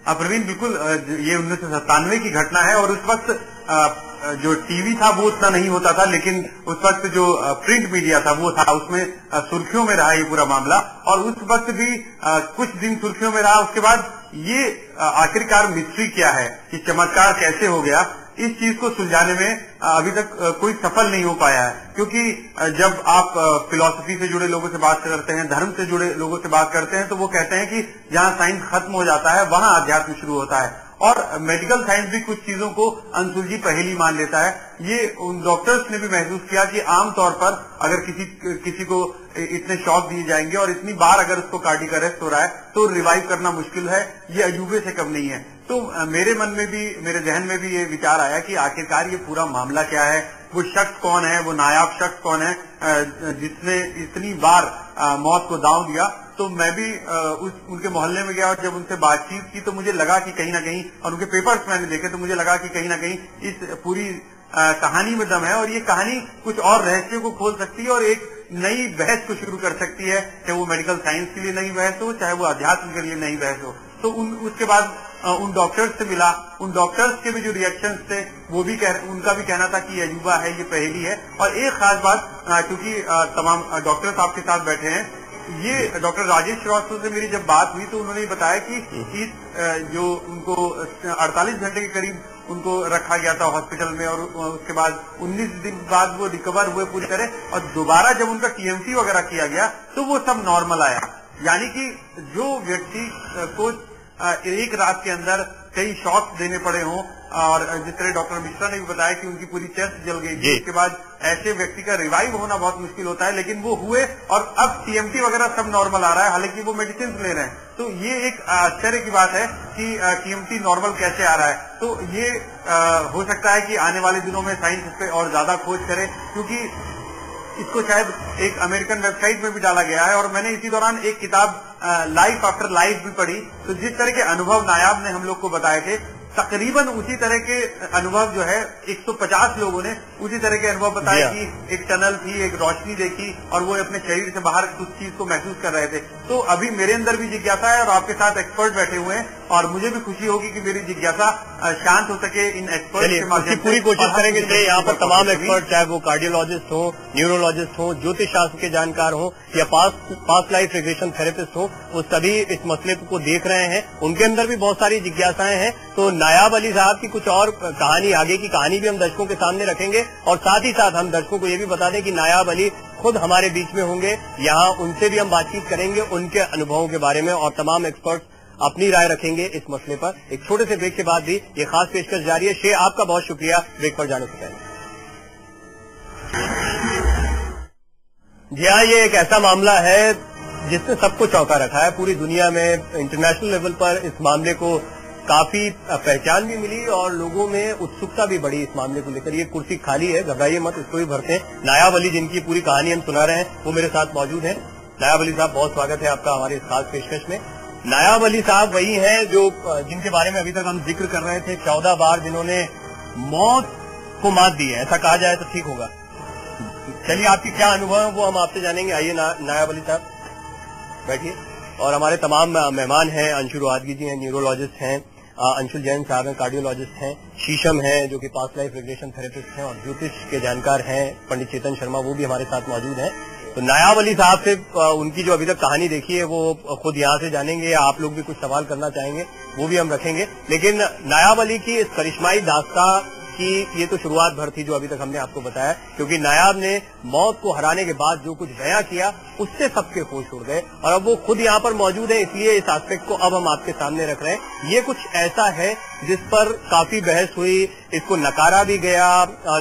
प्रवीण, बिल्कुल ये 1997 की घटना है और उस वक्त जो टीवी था वो उतना नहीं होता था, लेकिन उस वक्त जो प्रिंट मीडिया था वो था, उसमें सुर्खियों में रहा ये पूरा मामला और उस वक्त भी कुछ दिन सुर्खियों में रहा। उसके बाद ये आखिरकार मिस्ट्री क्या है, ये चमत्कार कैसे हो गया, इस चीज को सुलझाने में अभी तक कोई सफल नहीं हो पाया है। क्योंकि जब आप फिलॉसफी से जुड़े लोगों से बात करते हैं, धर्म से जुड़े लोगों से बात करते हैं, तो वो कहते हैं कि जहां साइंस खत्म हो जाता है वहां अध्यात्म शुरू होता है और मेडिकल साइंस भी कुछ चीजों को अनसुलझी पहेली मान लेता है। ये उन डॉक्टर्स ने भी महसूस किया कि आमतौर पर अगर किसी को इतने शॉक दिए जाएंगे और इतनी बार अगर उसको कार्डियक अरेस्ट हो रहा है तो रिवाइव करना मुश्किल है, ये अजूबे से कम नहीं है। तो मेरे मन में भी, मेरे जहन में भी ये विचार आया कि आखिरकार ये पूरा मामला क्या है, वो शख्स कौन है, वो नायाब शख्स कौन है जिसने इतनी बार मौत को दांव दिया। तो मैं भी उनके मोहल्ले में गया और जब उनसे बातचीत की तो मुझे लगा कि कहीं ना कहीं, और उनके पेपर्स मैंने देखे तो मुझे लगा कि कहीं ना कहीं इस पूरी कहानी में दम है और ये कहानी कुछ और रहस्यों को खोल सकती है और एक नई बहस को शुरू कर सकती है, चाहे वो मेडिकल साइंस के लिए नई बहस हो, चाहे वो अध्यात्म के लिए नई बहस हो। तो उसके बाद उन डॉक्टर्स से मिला, उन डॉक्टर्स के भी जो रिएक्शंस थे वो भी उनका भी कहना था कि ये अजूबा है, ये पहेली है। और एक खास बात, क्योंकि तमाम डॉक्टर्स आपके साथ बैठे हैं, ये डॉक्टर राजेश श्रीवास्तव से मेरी जब बात हुई तो उन्होंने बताया कि इस जो उनको 48 घंटे के करीब उनको रखा गया था हॉस्पिटल में और उसके बाद 19 दिन बाद वो रिकवर हुए पूरी तरह और दोबारा जब उनका टीएमसी वगैरह किया गया तो वो सब नॉर्मल आया। यानी कि जो व्यक्ति को एक रात के अंदर कई शॉक देने पड़े हों और जिस तरह डॉक्टर मिश्रा ने भी बताया कि उनकी पूरी चेस्ट जल गई थी, उसके बाद ऐसे व्यक्ति का रिवाइव होना बहुत मुश्किल होता है, लेकिन वो हुए और अब टीएमटी वगैरह सब नॉर्मल आ रहा है, हालांकि वो मेडिसिन ले रहे हैं। तो ये एक आश्चर्य की बात है कि टीएमटी नॉर्मल कैसे आ रहा है। तो ये हो सकता है कि आने वाले दिनों में साइंस इस पे और ज्यादा खोज करे, क्योंकि इसको शायद एक अमेरिकन वेबसाइट में भी डाला गया है और मैंने इसी दौरान एक किताब लाइफ आफ्टर लाइफ भी पढ़ी। तो जिस तरह के अनुभव नायाब ने हम लोग को बताए थे, तकरीबन उसी तरह के अनुभव जो है 150 लोगों ने उसी तरह के अनुभव बताए कि एक टनल थी, एक रोशनी देखी और वो अपने शरीर से बाहर कुछ चीज को महसूस कर रहे थे। तो अभी मेरे अंदर भी जिज्ञासा है और आपके साथ एक्सपर्ट बैठे हुए हैं और मुझे भी खुशी होगी कि मेरी जिज्ञासा शांत हो सके इन एक्सपर्ट के माध्यम से। पूरी कोशिश करेंगे कि यहाँ पर तमाम एक्सपर्ट, चाहे वो कार्डियोलॉजिस्ट हो, न्यूरोलॉजिस्ट हो, ज्योतिष शास्त्र के जानकार हो या पास्ट लाइफ रिग्रेशन थेरेपिस्ट हो, वो सभी इस मसले को देख रहे हैं। उनके अंदर भी बहुत सारी जिज्ञासाएं हैं। तो नायाब अली साहब की कुछ और कहानी, आगे की कहानी भी हम दर्शकों के सामने रखेंगे और साथ ही साथ हम दर्शकों को ये भी बता दें कि नायाब अली खुद हमारे बीच में होंगे, यहाँ उनसे भी हम बातचीत करेंगे उनके अनुभवों के बारे में और तमाम एक्सपर्ट अपनी राय रखेंगे इस मसले पर। एक छोटे से ब्रेक के बाद भी ये खास पेशकश जारी है। शेख, आपका बहुत शुक्रिया ब्रेक पर जाने से पहले। जी हाँ, ये एक ऐसा मामला है जिसने सबको चौंका रखा है पूरी दुनिया में। इंटरनेशनल लेवल पर इस मामले को काफी पहचान भी मिली और लोगों में उत्सुकता भी बढ़ी इस मामले को लेकर। ये कुर्सी खाली है, घबराइए मत, इसको भी भरते हैं। नायाब अली, जिनकी पूरी कहानी हम सुना रहे हैं, वो मेरे साथ मौजूद हैं। नायाब अली साहब, बहुत स्वागत है आपका हमारे इस खास पेशकश में। नायाब अली साहब वही हैं जो जिनके बारे में अभी तक हम जिक्र कर रहे थे, 14 बार जिन्होंने मौत को मात दी है, ऐसा कहा जाए तो ठीक होगा। चलिए, आपके क्या अनुभव है वो हम आपसे जानेंगे। आइए नायाब अली साहब, बैठिए। और हमारे तमाम मेहमान हैं, अंशु रोहतगी जी हैं, न्यूरोलॉजिस्ट हैं, अंशुल जैन साहब हैं, कार्डियोलॉजिस्ट हैं, शीशम हैं जो कि पास्ट लाइफ रिग्रेशन थेरेपिस्ट हैं और ज्योतिष के जानकार हैं, पंडित चेतन शर्मा, वो भी हमारे साथ मौजूद हैं। तो नायाब अली साहब से उनकी जो अभी तक कहानी देखी है वो खुद यहाँ से जानेंगे, या आप लोग भी कुछ सवाल करना चाहेंगे वो भी हम रखेंगे। लेकिन नायाब अली की इस करिश्माई दास्तां की ये तो शुरुआत भर थी जो अभी तक हमने आपको बताया, क्योंकि नायाब ने मौत को हराने के बाद जो कुछ बयां किया उससे सबके होश उड़ गए और अब वो खुद यहाँ पर मौजूद है, इसलिए इस एस्पेक्ट को अब हम आपके सामने रख रहे हैं। ये कुछ ऐसा है जिस पर काफी बहस हुई, इसको नकारा भी गया,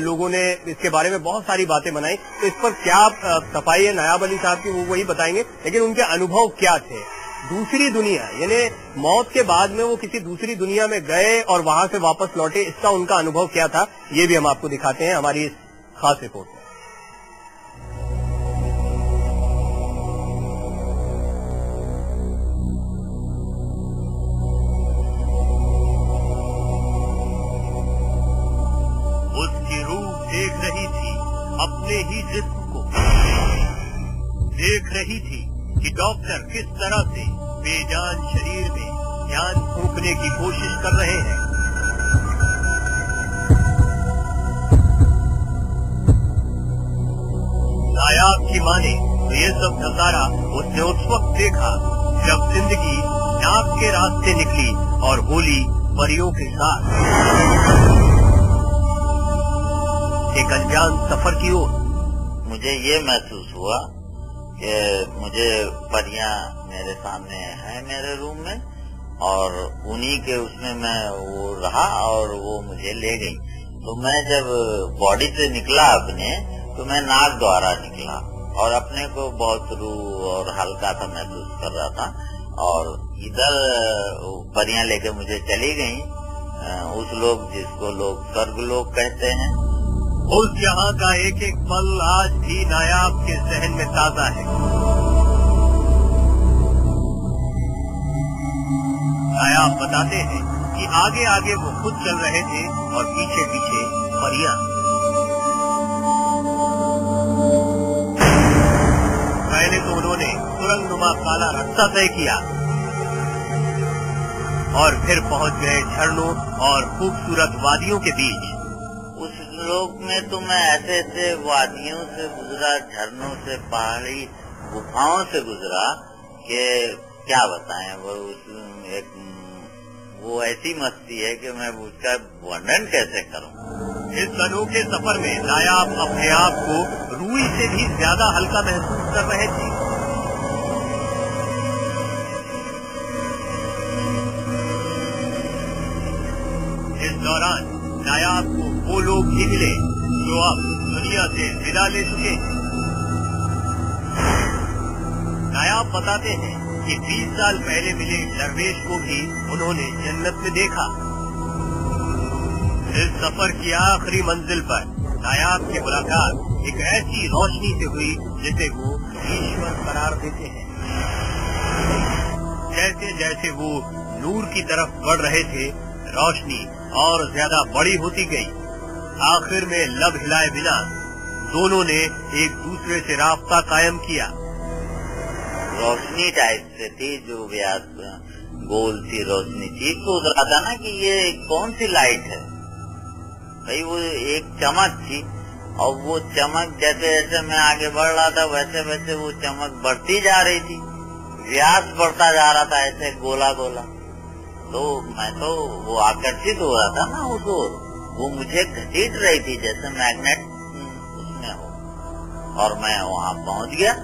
लोगों ने इसके बारे में बहुत सारी बातें बनाई। तो इस पर क्या सफाई है नायाब अली साहब की, वो वही बताएंगे। लेकिन उनके अनुभव क्या थे दूसरी दुनिया, यानी मौत के बाद में वो किसी दूसरी दुनिया में गए और वहां से वापस लौटे, इसका उनका अनुभव क्या था, ये भी हम आपको दिखाते हैं हमारी इस खास रिपोर्ट में। उसकी रूह देख रही थी अपने ही जिस्म को, देख रही थी कि डॉक्टर किस तरह से बेजान शरीर में ध्यान फूंकने की कोशिश कर रहे हैं। नायाब की माने तो ये सब नजारा उसने उस वक्त देखा जब जिंदगी नाक के रास्ते निकली और बोली परियों के साथ एक अनजान सफर की ओर। मुझे ये महसूस हुआ कि मुझे परियां मेरे सामने हैं मेरे रूम में, और उन्हीं के उसमें मैं वो रहा और वो मुझे ले गई। तो मैं जब बॉडी से निकला अपने, तो मैं नाक द्वारा निकला और अपने को बहुत रूह और हल्का सा महसूस कर रहा था। और इधर परियां लेके मुझे चली गई उस लोग जिसको लोग स्वर्गलोक कहते हैं। उस यहाँ का एक एक पल आज भी नायाब के जहन में ताजा है। नायाब बताते हैं कि आगे आगे वो खुद चल रहे थे और पीछे पीछे परियां। पहले तो उन्होंने सुरंगनुमा काला रास्ता तय किया और फिर पहुंच गए झरनों और खूबसूरत वादियों के बीच। उस लोक में तो मैं ऐसे ऐसे वादियों से गुजरा, झरनों से, पहाड़ी गुफाओं से गुजरा कि क्या बताएं। वो ऐसी मस्ती है कि मैं उसका वर्णन कैसे करूं। इस अनोखे सफर में नायाब अपने आप को रूई से भी ज्यादा हल्का महसूस कर रहे थे। इस दौरान नायाब को वो लोग भी मिले जो अब दुनिया से विदा ले चुके हैं। नायाब बताते हैं कि 20 साल पहले मिले दरवेश को भी उन्होंने जन्नत में देखा। इस सफर की आखिरी मंजिल पर नायाब की मुलाकात एक ऐसी रोशनी से हुई जिसे वो ईश्वर करार देते हैं। जैसे जैसे वो नूर की तरफ बढ़ रहे थे, रोशनी और ज्यादा बड़ी होती गई। आखिर में लब हिलाए बिना दोनों ने एक दूसरे से रास्ता कायम किया। रोशनी टाइप से थी, जो व्यास गोल सी रोशनी थी। तो रहा था ना कि ये कौन सी लाइट है भाई। वो एक चमक थी और वो चमक जैसे जैसे मैं आगे बढ़ रहा था वैसे वैसे वो चमक बढ़ती जा रही थी, व्यास बढ़ता जा रहा था ऐसे गोला गोला। तो मैं तो वो आकर्षित हो रहा था ना उसको, वो मुझे घसीट रही थी जैसे मैग्नेट उसमें हो। और मैं वहाँ पहुँच गया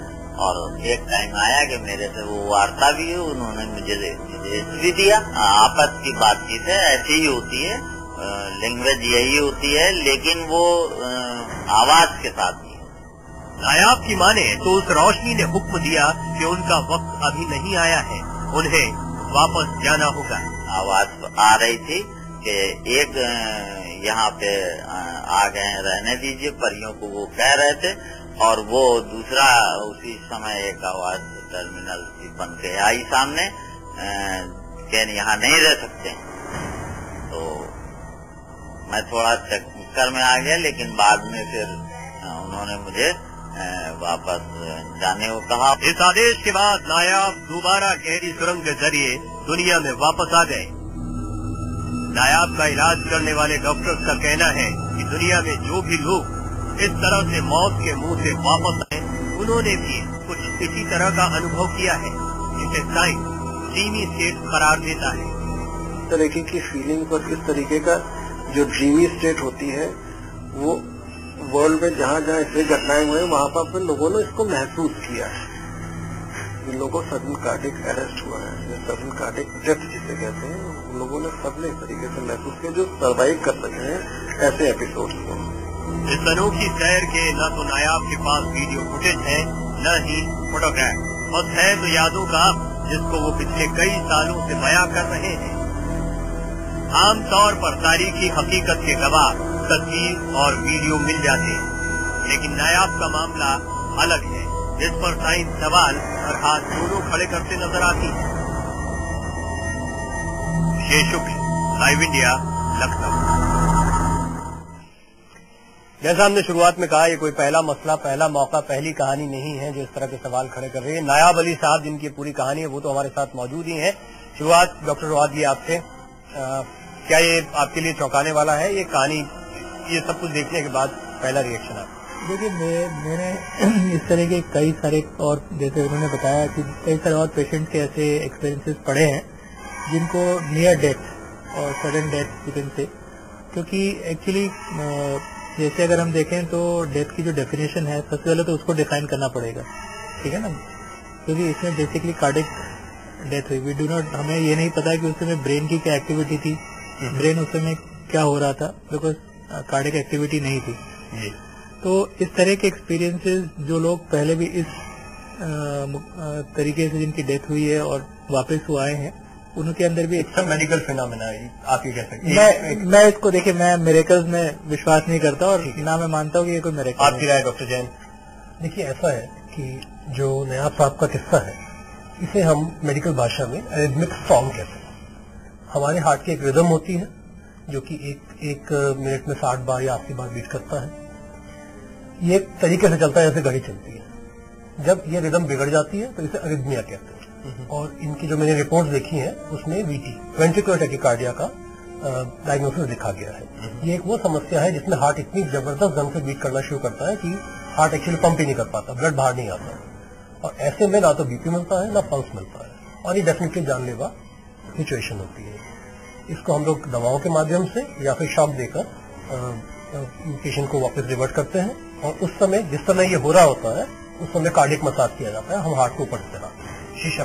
और एक टाइम आया कि मेरे से वो वार्ता भी हुई, उन्होंने मुझे निर्देश भी दिया। आपस की बातचीत है, ऐसी ही होती है, लैंग्वेज यही होती है, लेकिन वो आवाज के साथ ही। नायाब की माने तो उस रोशनी ने हुक्म दिया कि उनका वक्त अभी नहीं आया है, उन्हें वापस जाना होगा। आवाज आ रही थी कि एक यहाँ पे आ गए, रहने दीजिए, परियों को वो कह रहे थे। और वो दूसरा उसी समय एक आवाज टर्मिनल की बन के आई सामने कि यहाँ नहीं रह सकते। तो मैं थोड़ा चक्कर में आ गया, लेकिन बाद में फिर उन्होंने मुझे वापस जाने को कहा। इस आदेश के बाद नायाब दोबारा गहरी सुरंग के जरिए दुनिया में वापस आ गए। नायाब का इलाज करने वाले डॉक्टर्स का कहना है कि दुनिया में जो भी लोग इस तरह से मौत के मुंह से वापस आए, उन्होंने भी कुछ इसी तरह का अनुभव किया है, जिसे साइंस ड्रीमी स्टेट करार देता है। इस तरीके की फीलिंग और इस तरीके का जो ड्रीमी स्टेट होती है, वो वर्ल्ड में जहाँ जहाँ ऐसी घटनाएं हुई वहाँ पर लोगों ने इसको महसूस किया है। जिन लोगों को सडन कार्डिक अरेस्ट हुआ है, सडन कार्डिक डेथ जिसे कहते हैं, उन लोगों ने सबने इस तरीके से महसूस किया, जो सर्वाइव कर सके हैं ऐसे एपिसोड्स को। इस अनोखी सैर के न तो नायाब के पास वीडियो फुटेज है, न ही फोटोग्राफ, बस है तो यादों का, जिसको वो पिछले कई सालों से बयां कर रहे हैं। आमतौर पर तारीखी हकीकत के गवाह तस्वीर और वीडियो मिल जाते हैं, लेकिन नायाब का मामला अलग है, जिस पर साइंस सवाल और हाथ दोनों खड़े करते नजर आती है। विशेष शुक्ल, लाइव इंडिया, लखनऊ। जैसा हमने शुरुआत में कहा, ये कोई पहला मसला, पहला मौका, पहली कहानी नहीं है जो इस तरह के सवाल खड़े कर रही है। नायाब अली साहब जिनकी पूरी कहानी है वो तो हमारे साथ मौजूद ही हैं। शुरुआत डॉक्टर रवादगी आपसे, क्या ये आपके लिए चौंकाने वाला है ये कहानी, ये सब कुछ देखने के बाद पहला रिएक्शन आप? देखिए मैंने इस तरह के कई सारे, और जैसे उन्होंने बताया कि कई सारे और पेशेंट के ऐसे एक्सपीरियंसेस पड़े हैं जिनको नियर डेथ और sudden death you can say, क्योंकि एक्चुअली जैसे अगर हम देखें तो डेथ की जो डेफिनेशन है, सबसे पहले तो उसको डिफाइन करना पड़ेगा, ठीक है ना, क्योंकि इसमें बेसिकली कार्डिक डेथ हुई। वी डू नॉट, हमें ये नहीं पता कि उस समय ब्रेन की क्या एक्टिविटी थी, ब्रेन उस समय क्या हो रहा था, बिकॉज कार्डिक एक्टिविटी नहीं थी। तो इस तरह के एक्सपीरियंसेस जो लोग पहले भी इस तरीके से जिनकी डेथ हुई है और वापस वो आए हैं, उनके अंदर भी एक मेडिकल फिनोमेना है, आप ये कह सकते हैं। मैं इसको देखिए, मैं मिरेकल्स में विश्वास नहीं करता और ना मैं मानता हूँ कि ये कोई मिरेकल। आपकी राय डॉक्टर जैन? देखिए ऐसा है कि जो नयाब साहब का किस्सा है, इसे हम मेडिकल भाषा में एरिथमिक सॉन्ग कहते हैं। हमारे हार्ट की एक रिदम होती है जो कि एक मिनट में 60 बार या 80 बार बीट करता है। ये एक तरीके से चलता है जैसे घड़ी चलती है। जब ये रिदम बिगड़ जाती है तो इसे अरिथमिया कहते हैं। और इनकी जो मैंने रिपोर्ट्स देखी हैं उसमें वीटी, वेंट्रिकुलर टैकिकार्डिया का डायग्नोसिस लिखा गया है। ये एक वो समस्या है जिसमें हार्ट इतनी जबरदस्त ढंग से बीट करना शुरू करता है कि हार्ट एक्चुअली पंप ही नहीं कर पाता, ब्लड बाहर नहीं आता, और ऐसे में ना तो बीपी मिलता है ना पल्स मिलता है, और ये डेफिनेटली जानलेवा सिचुएशन होती है। इसको हम लोग दवाओं के माध्यम से या फिर शॉक देकर पेशेंट को वापस रिवर्ट करते हैं, और उस समय जिस समय ये हो रहा होता है उस समय कार्डियक मसाज किया जाता है, हम हार्ट को ऊपर से चलाते हैं। शीशा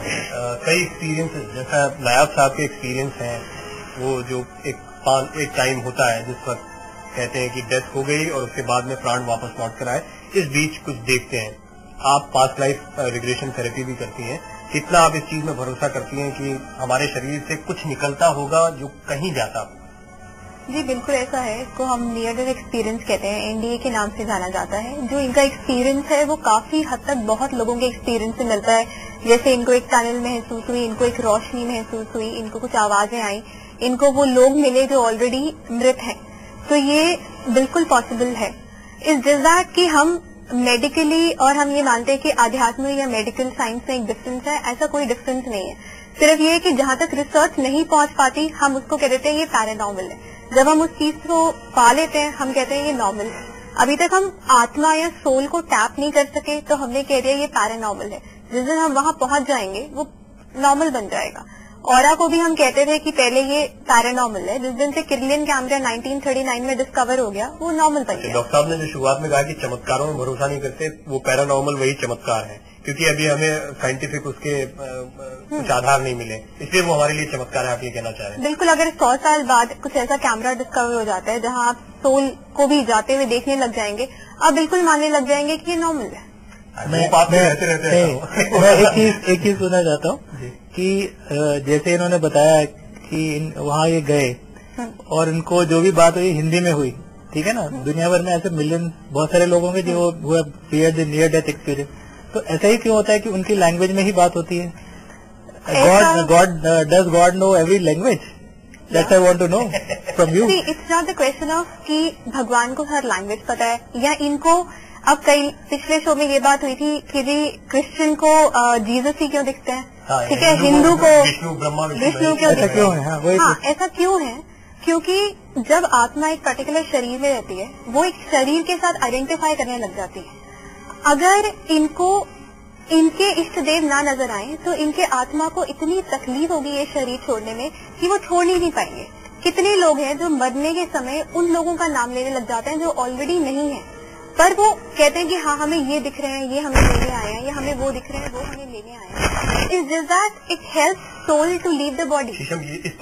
कई एक्सपीरियंसेस, जैसा नायाब साहब के एक्सपीरियंस हैं, वो जो एक टाइम होता है जिस वक्त कहते हैं कि डेथ हो गई और उसके बाद में प्राण वापस लौट कर आए, इस बीच कुछ देखते हैं। आप पास्ट लाइफ रिग्रेशन थेरेपी भी करती हैं, कितना आप इस चीज में भरोसा करती हैं कि हमारे शरीर से कुछ निकलता होगा जो कहीं जाता? जी बिल्कुल ऐसा है, इसको हम नियर डेथ एक्सपीरियंस कहते हैं, एनडीए के नाम से जाना जाता है। जो इनका एक्सपीरियंस है वो काफी हद तक बहुत लोगों के एक्सपीरियंस से मिलता है। जैसे इनको एक टनल महसूस हुई, इनको एक रोशनी महसूस हुई, इनको कुछ आवाजें आई, इनको वो लोग मिले जो ऑलरेडी मृत हैं। तो ये बिल्कुल पॉसिबल है। इस जस्ट दैट कि हम मेडिकली, और हम ये मानते हैं कि अध्यात्म या मेडिकल साइंस में एक डिफरेंस है, ऐसा कोई डिफरेंस नहीं है। सिर्फ ये कि जहां तक रिसर्च नहीं पहुंच पाती हम उसको कह देते हैं ये पैरानॉर्मल है। जब हम उस चीज को पा लेते हैं हम कहते हैं ये नॉर्मल है। अभी तक हम आत्मा या सोल को टैप नहीं कर सके तो हमने कह दिया ये पैरानॉर्मल है। जिस दिन हम वहां पहुंच जाएंगे वो नॉर्मल बन जाएगा। ऑरा को भी हम कहते थे कि पहले ये पैरानॉर्मल है, जिस दिन से किर्लियन कैमरा 1939 में डिस्कवर हो गया वो नॉर्मल बन गया। डॉक्टर साहब ने जो शुरुआत में कहा कि चमत्कारों में भरोसा नहीं करते, वो पैरानॉर्मल वही चमत्कार है, क्योंकि अभी हमें साइंटिफिक उसके कुछ आधार नहीं मिले, इसलिए वो हमारे लिए चमत्कार है, आप ये कहना चाह रहे हैं? बिल्कुल, अगर 100 साल बाद कुछ ऐसा कैमरा डिस्कवर हो जाता है जहां आप सोल को भी जाते हुए देखने लग जाएंगे, आप बिल्कुल मानने लग जाएंगे कि ये नॉर्मल है। मैं एक चीज सुनना चाहता हूँ कि जैसे इन्होंने बताया कि वहाँ ये गए और इनको जो भी बात हुई हिंदी में हुई, ठीक है ना। दुनिया भर में ऐसे मिलियन बहुत सारे लोगों के जो हुआ fear the near death experience, तो ऐसा ही क्यों होता है कि उनकी लैंग्वेज में ही बात होती है? Does God know every language? That's I want to know from you. It's not the question of कि भगवान को हर लैंग्वेज पता है या इनको। अब कई पिछले शो में ये बात हुई थी कि जी क्रिश्चियन को जीसस ही क्यों दिखते हैं, ठीक है, हिंदू को विष्णु क्यों दिखते हैं। हाँ, ऐसा क्यों है? क्योंकि जब आत्मा एक पर्टिकुलर शरीर में रहती है वो एक शरीर के साथ आइडेंटिफाई करने लग जाती है। अगर इनको इनके इष्ट देव ना नजर आए तो इनके आत्मा को इतनी तकलीफ होगी ये शरीर छोड़ने में कि वो छोड़ ही नहीं पाएंगे। कितने लोग हैं जो मरने के समय उन लोगों का नाम लेने लग जाते हैं जो ऑलरेडी नहीं है, पर वो कहते हैं कि हाँ हमें ये दिख रहे हैं, ये हमें लेने आए हैं, या हमें वो दिख रहे हैं, वो हमें लेने आए हैं। Is just that it helps soul to leave the body.